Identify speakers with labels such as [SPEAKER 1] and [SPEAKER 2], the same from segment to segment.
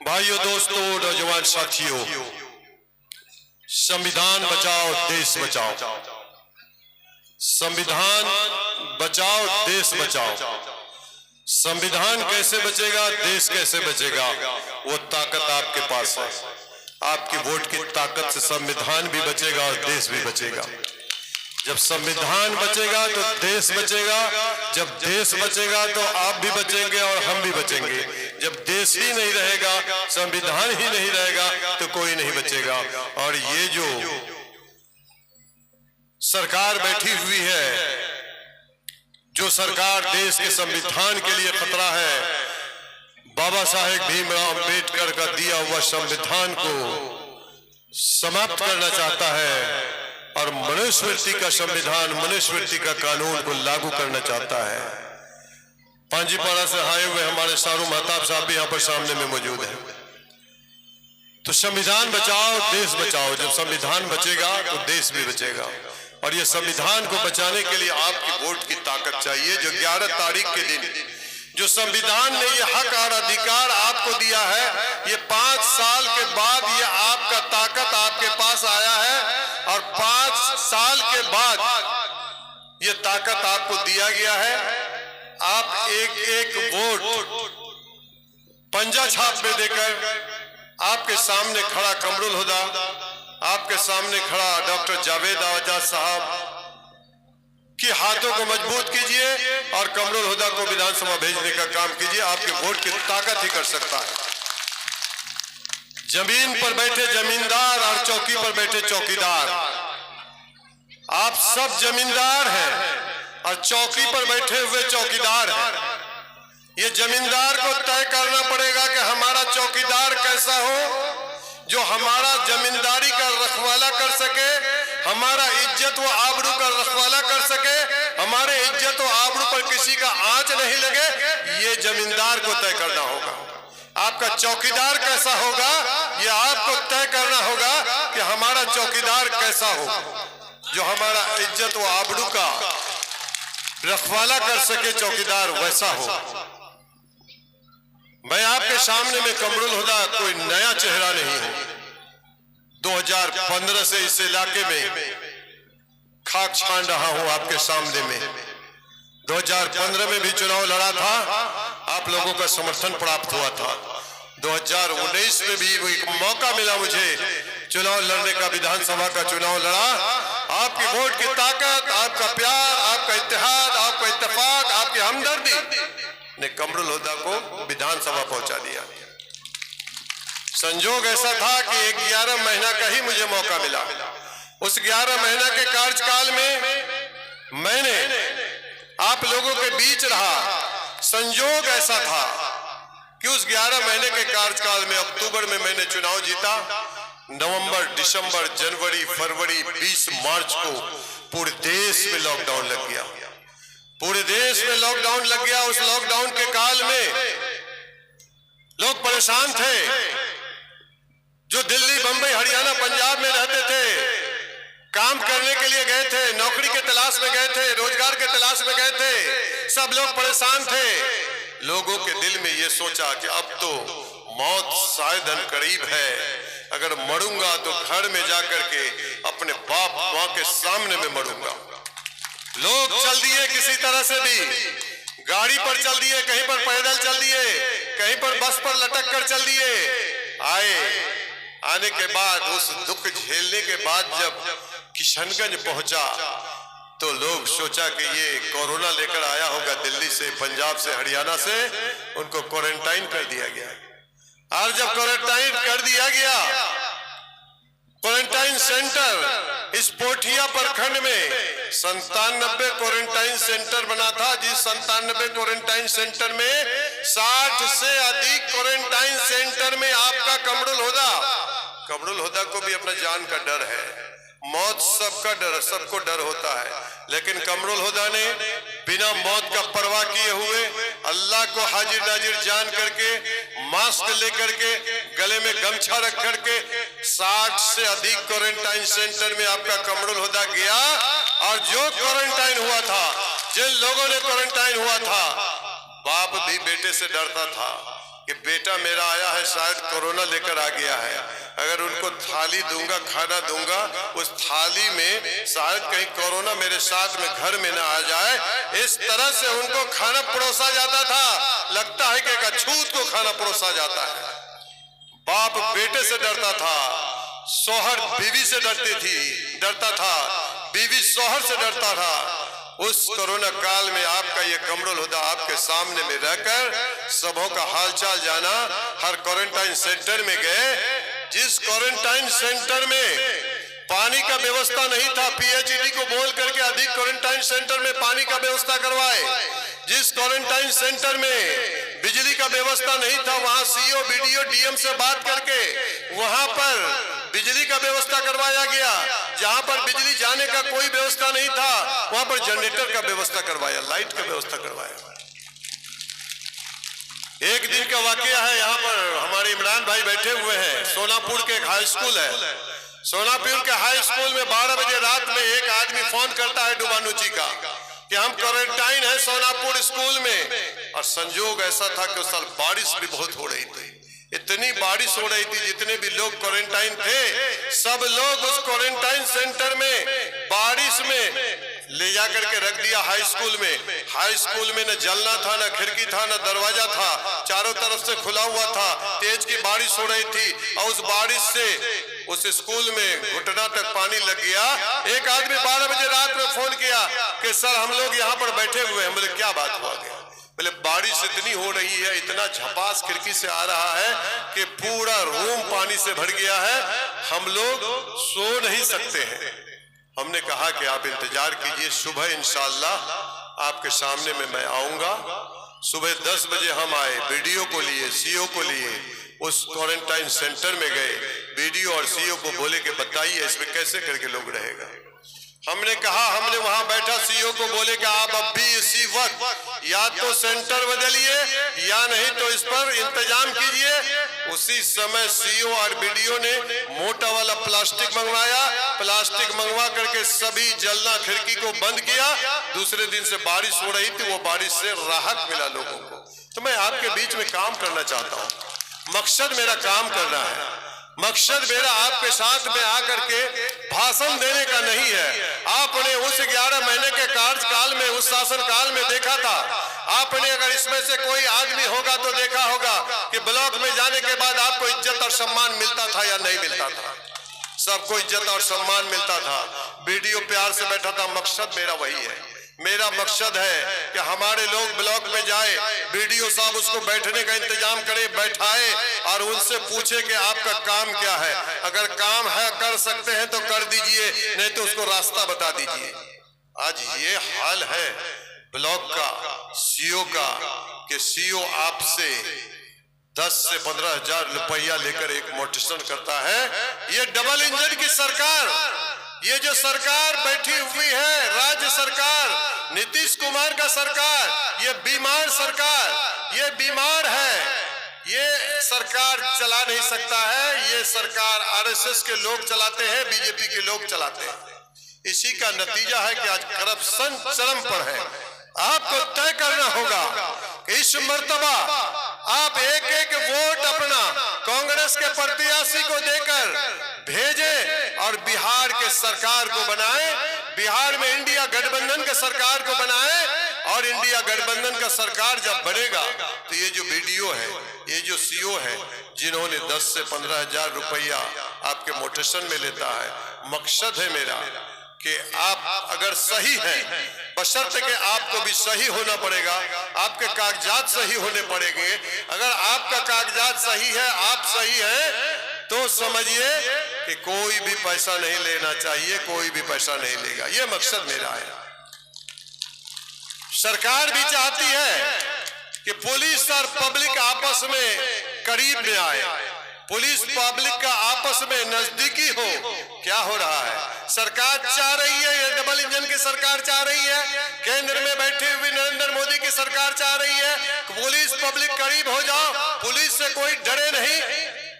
[SPEAKER 1] भाइयों, दोस्तों, नौजवान साथियों, संविधान बचाओ देश बचाओ, संविधान बचाओ देश बचाओ। संविधान कैसे बचेगा, देश कैसे बचेगा, वो ताकत आपके पास है। आपकी वोट की ताकत से संविधान भी बचेगा और देश भी बचेगा। जब संविधान बचेगा तो देश बचेगा, जब देश बचेगा तो आप भी बचेंगे और हम भी बचेंगे। जब देश ही नहीं रहेगा, संविधान ही नहीं रहेगा तो कोई नहीं बचेगा। और ये जो सरकार बैठी हुई है, जो सरकार देश के संविधान के लिए खतरा है, बाबा साहेब भीमराव अंबेडकर का दिया हुआ संविधान को समाप्त करना चाहता है और मनुस्मृति का संविधान, मनुस्मृति का कानून को लागू करना चाहता है। पांजीपाड़ा से आए हुए हमारे सारू महताब साहब भी यहाँ पर सामने में मौजूद है। तो संविधान बचाओ देश बचाओ। जब संविधान बचेगा तो देश भी बचेगा। और ये संविधान को बचाने के लिए आपकी वोट की ताकत चाहिए। जो 11 तारीख के दिन जो संविधान ने ये हक और अधिकार आपको दिया है, ये 5 साल के बाद ये आपका ताकत आपके पास आया है और 5 साल के बाद ये ताकत आपको दिया गया है। आप एक एक वोट पंजा छाप में देकर आपके सामने खड़ा कमरुल हुदा, आपके सामने खड़ा डॉक्टर जावेद आजाद साहब कि हाथों को मजबूत कीजिए और कमरुल हुदा को विधानसभा भेजने का काम कीजिए। आपके वोट की ताकत ही कर सकता है। जमीन पर बैठे जमींदार और चौकी पर बैठे चौकीदार, आप सब जमींदार हैं और चौकी पर बैठे हुए चौकीदार हैं। ये जमींदार को तय करना पड़ेगा कि हमारा चौकीदार कैसा हो, जो हमारा जमींदारी का रखवाला कर सके, हमारा इज्जत व आबरू का रखवाला कर सके, हमारे इज्जत व आबरू पर किसी का आंच नहीं लगे। ये जमींदार को तय करना होगा। आपका चौकीदार कैसा होगा, ये आपको तय करना होगा कि हमारा चौकीदार कैसा हो, जो हमारा इज्जत व आबरू का रखवाला कर सके। चौकीदार वैसा हो। मैं आपके सामने में कमरुल हुदा कोई नया चेहरा नहीं हूं। 2015 से इस इलाके में खाक छान रहा हूं आपके सामने में। 2015 में भी चुनाव लड़ा था, आप लोगों का समर्थन प्राप्त हुआ था। 2019 में भी एक मौका मिला मुझे चुनाव लड़ने का, विधानसभा का चुनाव लड़ा। आपकी वोट की ताकत, आपका प्यार, आपका इत्तेहाद, आपका इत्तेफाक, आपकी हमदर्दी ने कमरुल हुदा को विधानसभा पहुंचा दिया। संजोग ऐसा था कि 11 महीना का ही मुझे मौका मिला। उस 11 महीना के कार्यकाल में मैंने आप लोगों के बीच रहा। संजोग ऐसा था कि उस 11 महीने के कार्यकाल में अक्टूबर में मैंने चुनाव जीता। नवंबर, दिसंबर, जनवरी, फरवरी, 20 मार्च को पूरे देश में लॉकडाउन लग गया। पूरे देश में लॉकडाउन लग गया। उस लॉकडाउन के काल में लोग परेशान थे। जो दिल्ली, बंबई, हरियाणा, पंजाब में रहते थे, काम करने के लिए गए थे, नौकरी के तलाश में गए थे, रोजगार के तलाश में गए थे, सब लोग परेशान थे। लोगों के दिल में ये सोचा कि अब तो मौत शायद करीब है। अगर मरूंगा तो घर में जाकर के अपने बाप मां के सामने में मरूंगा। लोग चल दिए, किसी तरह से भी गाड़ी पर चल दिए, कहीं पर पैदल चल दिए, कहीं पर बस पर लटक कर चल दिए। आने के बाद, उस दुख झेलने के बाद जब किशनगंज पहुंचा तो लोग सोचा कि ये कोरोना लेकर आया होगा दिल्ली से, पंजाब से, हरियाणा से। उनको क्वारंटाइन कर दिया गया। और जब क्वारंटाइन कर दिया गया, क्वारंटाइन सेंटर इस पोठिया प्रखंड में 97 क्वारंटाइन सेंटर बना था। जिस 97 क्वारंटाइन सेंटर में 60 से अधिक क्वारंटाइन सेंटर में आपका कमरुल हुदा को भी अपना जान का डर है। मौत सबका डर, सबको डर होता है, लेकिन कमरुल हुदा ने बिना मौत का परवाह किए हुए अल्लाह को हाजिर नाजिर जान करके, मास्क लेकर के, गले में गमछा रख करके 60 से अधिक क्वारंटाइन सेंटर में आपका कमरुल हुदा गया। और जो क्वारंटाइन हुआ था, जिन लोगों ने क्वारंटाइन हुआ था, बाप भी बेटे से डरता था कि बेटा मेरा आया है, शायद कोरोना लेकर आ गया है, अगर उनको थाली दूंगा, खाना दूंगा, उस थाली में शायद कहीं कोरोना मेरे साथ में घर में ना आ जाए। इस तरह से उनको खाना परोसा जाता था। लगता है कि एक अछूत को खाना परोसा जाता है। बाप बेटे से डरता था, शौहर बीवी से डरता था, बीवी शौहर से डरता था। उस कोरोना काल में आपका ये कमरुल हुदा आपके सामने में रहकर सबों का हालचाल जाना। हर क्वारंटाइन सेंटर में गए, जिस क्वारंटाइन सेंटर में पानी का व्यवस्था नहीं था, पीएचईडी को बोल करके अधिक क्वारंटाइन सेंटर में पानी का व्यवस्था करवाए। जिस क्वारंटाइन सेंटर में बिजली का व्यवस्था नहीं था, वहां सीओ, बीडीओ, डीएम से बात करके वहां पर बिजली का व्यवस्था करवाया गया। जहां पर बिजली जाने का कोई व्यवस्था नहीं था, वहां पर जनरेटर का व्यवस्था करवाया, लाइट का व्यवस्था करवाया। एक दिन का वाकया है, यहाँ पर हमारे इमरान भाई बैठे हुए हैं। सोनापुर के एक हाई स्कूल है। सोनापुर के हाई स्कूल में 12 बजे रात में एक आदमी फोन करता है डुबानुची का कि हम क्वारंटाइन है सोनापुर स्कूल में। और संजोग ऐसा था कि उस साल बारिश भी बहुत हो रही थी। इतनी बारिश हो रही थी, जितने भी लोग क्वारंटाइन थे सब लोग उस क्वारंटाइन सेंटर में बारिश में ले जाकर के रख दिया हाई स्कूल में। हाई स्कूल में न जलना था, न खिड़की था, न दरवाजा था, चारों तरफ से खुला हुआ था। तेज की बारिश हो रही थी और उस बारिश से उस स्कूल में घुटना तक पानी लग गया। एक आदमी 12 बजे रात में फोन किया कि सर हम लोग यहाँ पर बैठे हुए हैं। बोले क्या बात हुआ गया? बोले बारिश इतनी हो रही है, इतना झपास खिड़की से आ रहा है कि पूरा रूम पानी से भर गया है, हम लोग सो नहीं सकते हैं। हमने कहा कि आप इंतजार कीजिए, सुबह इंशाअल्लाह आपके सामने में मैं आऊंगा। सुबह 10 बजे हम आए, बीडीओ को लिए, सीओ को लिए, उस क्वारंटाइन सेंटर में गए। बीडीओ और सीओ को बोले कि बताइए इसमें कैसे करके लोग रहेगा। हमने कहा, हमने वहां बैठा सीओ को बोले कि आप अब भी इसी वक्त या तो सेंटर बदलिए या नहीं तो इस पर इंतजाम कीजिए। उसी समय सीओ और बीडीओ ने मोटा वाला प्लास्टिक मंगवाया। प्लास्टिक मंगवा करके सभी जलना खिड़की को बंद किया। दूसरे दिन से बारिश हो रही थी, वो बारिश से राहत मिला लोगों को। तो मैं आपके बीच में काम करना चाहता हूँ। मकसद मेरा काम करना है। मकसद मेरा आपके साथ में आकर के भाषण देने का नहीं है। आपने उस 11 महीने के कार्यकाल में, उस शासन काल में देखा था। आपने अगर इसमें से कोई आदमी होगा तो देखा होगा कि ब्लॉक में जाने के बाद आपको इज्जत और सम्मान मिलता था या नहीं मिलता था? सबको इज्जत और सम्मान मिलता था। बीडीओ प्यार से बैठा था। मकसद मेरा वही है। मेरा मकसद है कि हमारे लोग ब्लॉक में जाए, बीडीओ साहब उसको बैठने का इंतजाम करे, बैठाए और उनसे पूछे कि आपका काम क्या है। अगर काम है, कर सकते हैं तो कर दीजिए, नहीं तो उसको रास्ता बता दीजिए। आज ये हाल है ब्लॉक का, सीओ का, कि सीओ आपसे 10 से 15 हजार रुपया लेकर एक मोटिवेशन करता है। ये डबल इंजन की सरकार, ये जो सरकार बैठी हुई है, राज्य सरकार, नीतीश कुमार का सरकार, ये बीमार सरकार, ये बीमार है। ये सरकार चला नहीं सकता है। ये सरकार आरएसएस के लोग चलाते हैं, बीजेपी के लोग चलाते हैं। इसी का नतीजा है कि आज करप्शन चरम पर है। आपको तय करना होगा कि इस मर्तबा आप एक एक वोट अपना कांग्रेस के प्रत्याशी को देकर भेजें और बिहार के सरकार को बनाएं। बिहार में इंडिया गठबंधन के सरकार को बनाएं और इंडिया गठबंधन का सरकार जब बनेगा तो ये जो बीडीओ है, ये जो सीओ है, जिन्होंने 10 से 15 हजार रुपया आपके मोटिवेशन में लेता है, मकसद है मेरा कि आप अगर सही हैं, बशर्ते कि आपको भी सही होना पड़ेगा, आपके कागजात सही होने पड़ेंगे। अगर आपका कागजात सही है, आप सही हैं, तो समझिए कि कोई भी पैसा नहीं लेना चाहिए, कोई भी पैसा नहीं लेगा। ये मकसद मेरा है। सरकार भी चाहती है कि पुलिस और पब्लिक आपस में करीब में आए, पुलिस पब्लिक का आपस में नजदीकी हो। क्या हो रहा है? सरकार चाह रही है, ये डबल इंजन की सरकार चाह रही है, केंद्र में बैठे हुए नरेंद्र मोदी की सरकार चाह रही है कि पुलिस पब्लिक करीब हो जाओ, पुलिस से कोई डरे नहीं।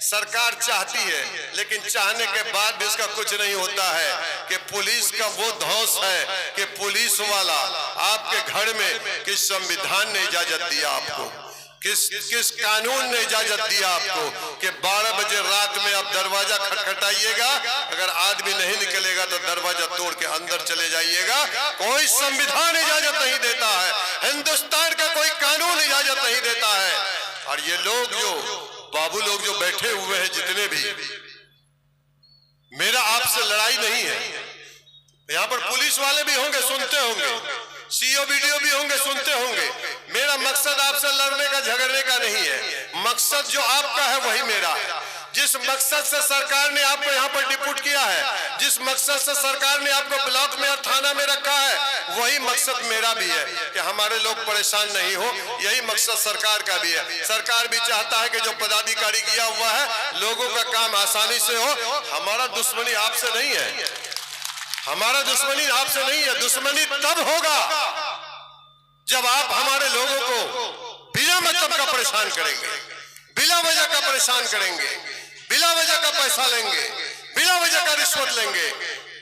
[SPEAKER 1] सरकार चाहती है, लेकिन चाहने के बाद भी इसका कुछ नहीं होता है कि पुलिस का वो धौंस है कि पुलिस वाला आपके घर में किस संविधान ने इजाजत दिया आपको? किस कानून ने इजाजत दिया आपको कि 12 बजे रात में आप दरवाजा खटखटाइएगा, अगर आदमी नहीं निकलेगा तो दरवाजा तोड़ के अंदर चले जाइएगा? कोई संविधान इजाजत नहीं देता है, हिंदुस्तान का कोई कानून इजाजत नहीं देता है। और ये लोग जो बाबू लोग जो बैठे हुए हैं जितने भी, मेरा आपसे लड़ाई नहीं है। यहाँ पर पुलिस वाले भी होंगे, सुनते होंगे, सीओ वीडियो भी होंगे, सुनते होंगे। मेरा मकसद आपसे लड़ने का झगड़ने का नहीं है, मकसद जो आपका है वही मेरा है। जिस मकसद से सरकार ने आपको यहाँ पर डिप्यूट किया है, जिस मकसद से सरकार ने आपको ब्लॉक में और थाना में रखा है, वही मकसद मेरा भी है कि हमारे लोग परेशान नहीं हो। यही मकसद सरकार का भी है। सरकार भी चाहता है कि जो पदाधिकारी गया हुआ है लोगों का काम आसानी से हो। हमारा दुश्मनी आपसे नहीं है, हमारा दुश्मनी आपसे नहीं है। दुश्मनी तब होगा जब आप हमारे लोगों को बिना मतलब का परेशान करेंगे, बिना वजह का परेशान करेंगे, बिना वजह का पैसा लेंगे, बिना वजह का रिश्वत लेंगे,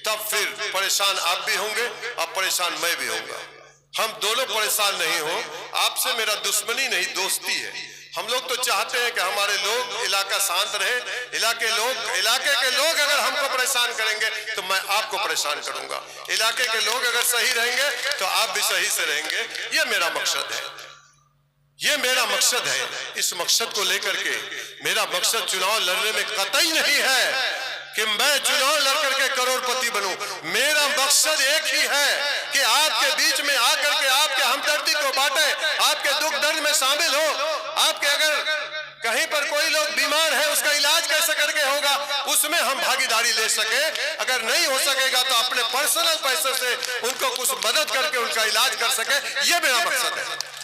[SPEAKER 1] तब फिर परेशान आप भी होंगे और परेशान मैं भी होऊंगा। हम दोनों परेशान नहीं हो। आपसे मेरा दुश्मनी नहीं, दोस्ती है। हम लोग तो चाहते हैं कि हमारे लोग, इलाका शांत रहे। इलाके के लोग अगर हमको परेशान करेंगे तो मैं आपको परेशान करूंगा। इलाके के लोग अगर सही रहेंगे तो आप भी सही से रहेंगे। ये मेरा मकसद है, ये मेरा मकसद है। इस मकसद को लेकर के मेरा मकसद चुनाव लड़ने में कतई नहीं है कि मैं चुनाव लड़ करके करोड़पति बनूं। मेरा मकसद एक ही है कि आपके बीच में आकर के आपके हमदर्दी को बांटे, आपके दुख दर्द में शामिल हो। आपके अगर कहीं पर कोई लोग बीमार है, उसका इलाज कैसे करके होगा, उसमें हम भागीदारी ले सके। अगर नहीं हो सकेगा तो अपने पर्सनल पैसे से उनको कुछ मदद करके उनका इलाज कर सके। ये मेरा मकसद है।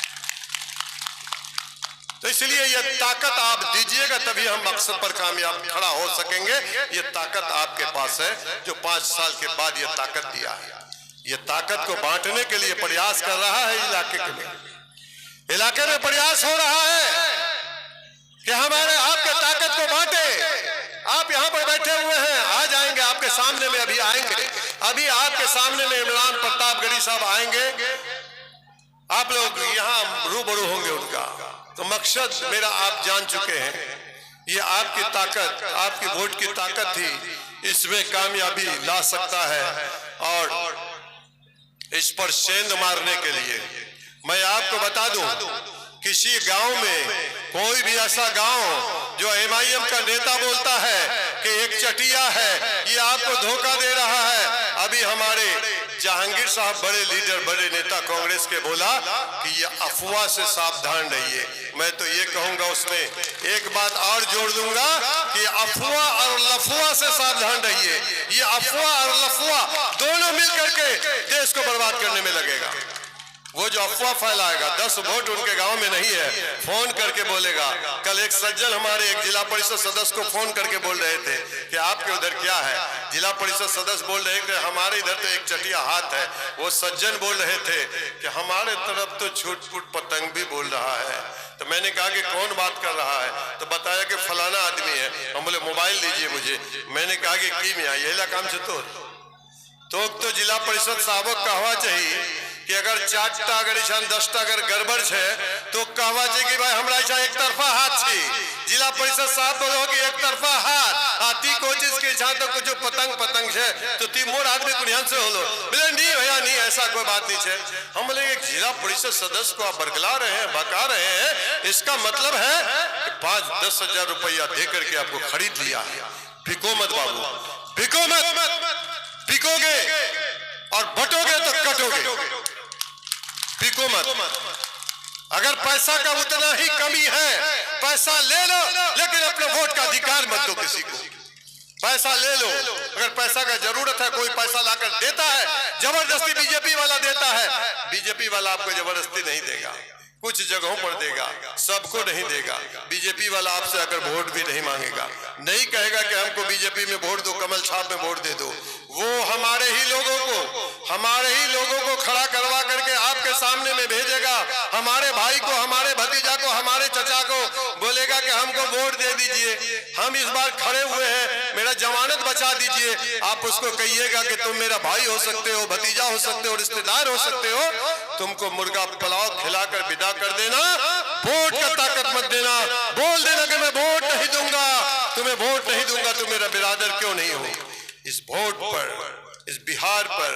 [SPEAKER 1] तो इसलिए ये ताकत आप दीजिएगा, तभी हम मकसद पर कामयाब खड़ा हो सकेंगे। ये ताकत आपके पास है जो 5 साल के बाद ये ताकत दिया है। ये ताकत को बांटने के लिए प्रयास कर रहा है इलाके में प्रयास हो रहा है कि हमारे आपके ताकत को बांटे। आप यहाँ पर बैठे हुए हैं, आ जाएंगे आपके सामने में, अभी आएंगे, अभी आपके सामने में इमरान प्रतापगढ़ी साहब आएंगे, आप लोग यहाँ रूबरू होंगे उनका। तो मकसद मेरा आप जान चुके हैं। ये आपकी ताकत, आपकी वोट की ताकत ही इसमें कामयाबी ला सकता है। और इस पर सेंध मारने के लिए मैं आपको बता दूं, किसी गांव में कोई भी ऐसा गांव जो एमआईएम का नेता बोलता है कि एक चटिया है, ये आपको धोखा दे रहा है। अभी हमारे जहांगीर साहब, बड़े लीडर, बड़े नेता कांग्रेस के, बोला कि ये अफवाह से सावधान रहिए। मैं तो ये कहूंगा, उसमें एक बात और जोड़ दूंगा कि अफवाह और लफुआ से सावधान रहिए। ये अफवाह और लफुआ दोनों मिलकर के देश को बर्बाद करने में लगेगा। वो जो अफवाह फैलाएगा, 10 वोट उनके गांव में नहीं है, फोन करके बोलेगा। कल एक सज्जन हमारे एक जिला परिषद सदस्य को फोन करके बोल रहे थे कि आपके उधर क्या है। जिला परिषद सदस्य बोल रहे कि हमारे इधर तो एक चटिया हाथ है। वो सज्जन बोल रहे थे कि हमारे तरफ तो छूट-फूट पतंग भी बोल रहा है। तो मैंने कहा कि कौन बात कर रहा है, तो बताया कि फलाना आदमी है। हम बोले मोबाइल दीजिए मुझे। मैंने कहा कि की मियाँ ये काम से तो जिला परिषद साहब कहवा चाहिए कि अगर 4टा अगर 10टा अगर गड़बड़ है तो कहवा चाहिए कि भाई हमरा एक तरफा हाथ छी। जिला परिषद साहब बोलो कि एक तरफा हाथ हाथी कोशिश के छा तो कुछ पतंग है तो ती मोर आदमी को ध्यान से होलो। बोले नहीं भैया नहीं, ऐसा कोई बात नहीं है। हम बोले जिला परिषद सदस्य को आप बरगला रहे हैं, बका रहे हैं, इसका मतलब है 5-10 हजार रुपया दे करके आपको खरीद लिया है। बिको मत बाबू, बिको मत, बिकोगे और बटोगे तो कटोगे। बिको मत। अगर पैसा का उतना ही कमी है, पैसा ले लो, लेकिन अपने वोट का अधिकार मत दो किसी को। पैसा ले लो, अगर पैसा का जरूरत है, कोई पैसा लाकर देता है, जबरदस्ती बीजेपी वाला देता है। बीजेपी वाला आपको जबरदस्ती नहीं देगा, कुछ जगहों पर देगा, सबको नहीं देगा। बीजेपी वाला आपसे अगर वोट भी नहीं मांगेगा, नहीं कहेगा कि हमको बीजेपी में वोट दो, कमल छाप में वोट दे दो। वो हमारे ही लोगों को खड़ा करवा करके आपके सामने में भेजेगा। हमारे भाई को, हमारे भतीजा को, हमारे चचा को बोलेगा कि हमको वोट दे दीजिए, हम इस बार खड़े हुए हैं, मेरा जमानत बचा दीजिए। आप उसको कहिएगा कि तुम मेरा भाई हो सकते हो, भतीजा हो सकते हो, रिश्तेदार हो सकते हो, तुमको मुर्गा पुलाव खिलाकर विदा कर देना। वोट का ताकत मत देना, बोल देना कि मैं वोट नहीं दूंगा, तुम्हें वोट नहीं दूंगा, तुम मेरा बिरादर क्यों नहीं हो। इस वोट पर, इस बिहार पर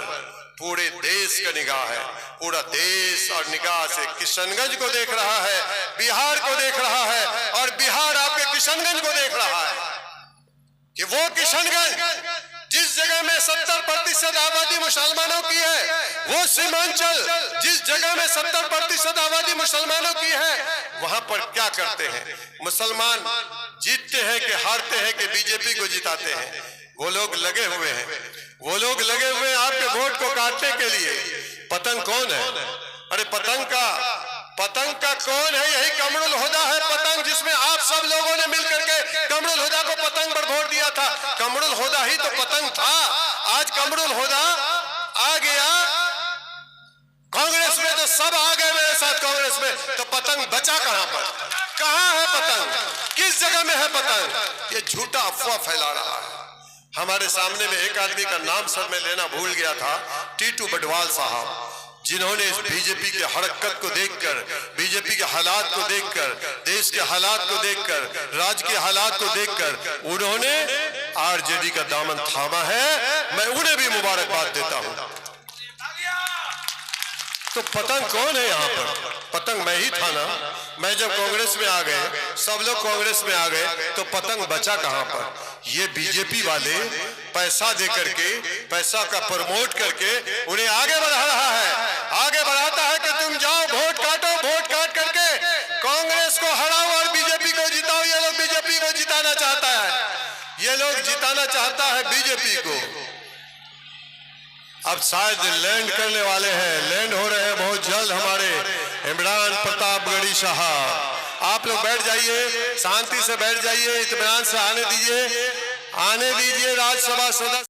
[SPEAKER 1] पूरे देश का निगाह है, पूरा देश और निगाह से किशनगंज को देख रहा है, बिहार को देख रहा है, और बिहार आपके किशनगंज को देख रहा है कि वो किशनगंज जिस जगह में 70% आबादी मुसलमानों की है, वो सीमांचल जिस जगह में 70% आबादी मुसलमानों की है, वहां पर क्या करते हैं मुसलमान? जीतते हैं कि हारते हैं कि बीजेपी को जिताते हैं? वो लोग लगे हुए हैं, वो लोग लगे हुए हैं आपके वोट को काटने के लिए। पतंग कौन है? अरे पतंग का कौन है? यही कमरुल हुदा है पतंग, जिसमें आप सब लोगों ने मिलकर के कमरुल हुदा को पतंग पर वोट दिया था। कमरुल हुदा ही तो पतंग था। आज कमरुल हुदा आ गया कांग्रेस में, तो सब आ गए मेरे साथ कांग्रेस में, तो पतंग बचा कहां पर? कहां है पतंग? किस जगह में है पतंग? ये झूठा अफवाह फैला रहा है। हमारे सामने में एक आदमी का नाम सर में लेना भूल गया था, टीटू बडवाल साहब, जिन्होंने इस बीजेपी के हरकत को देखकर, बीजेपी के हालात को देखकर, देश के हालात को देखकर, राज्य के हालात को देखकर उन्होंने आरजेडी का दामन थामा है। मैं उन्हें भी मुबारकबाद देता हूं। तो पतंग कौन है यहाँ पर? पतंग मैं ही था ना। मैं जब कांग्रेस में आ गए, सब लोग कांग्रेस में आ गए, तो पतंग बचा कहां पर? ये बीजेपी वाले पैसा दे करके, पैसा का प्रमोट करके उन्हें आगे बढ़ा रहा है, आगे बढ़ाता है कि तुम जाओ वोट काटो, वोट काट करके कांग्रेस को हराओ और बीजेपी को जिताओ। ये लोग बीजेपी को जिताना चाहता है, ये लोग जिताना चाहता है बीजेपी को। अब शायद लैंड करने वाले हैं, लैंड हो रहे हैं बहुत जल्द हमारे इमरान प्रतापगढ़ी साहब। आप लोग बैठ जाइए, शांति से बैठ जाइए, इत्मीनान से आने दीजिए राज्यसभा सदस्य।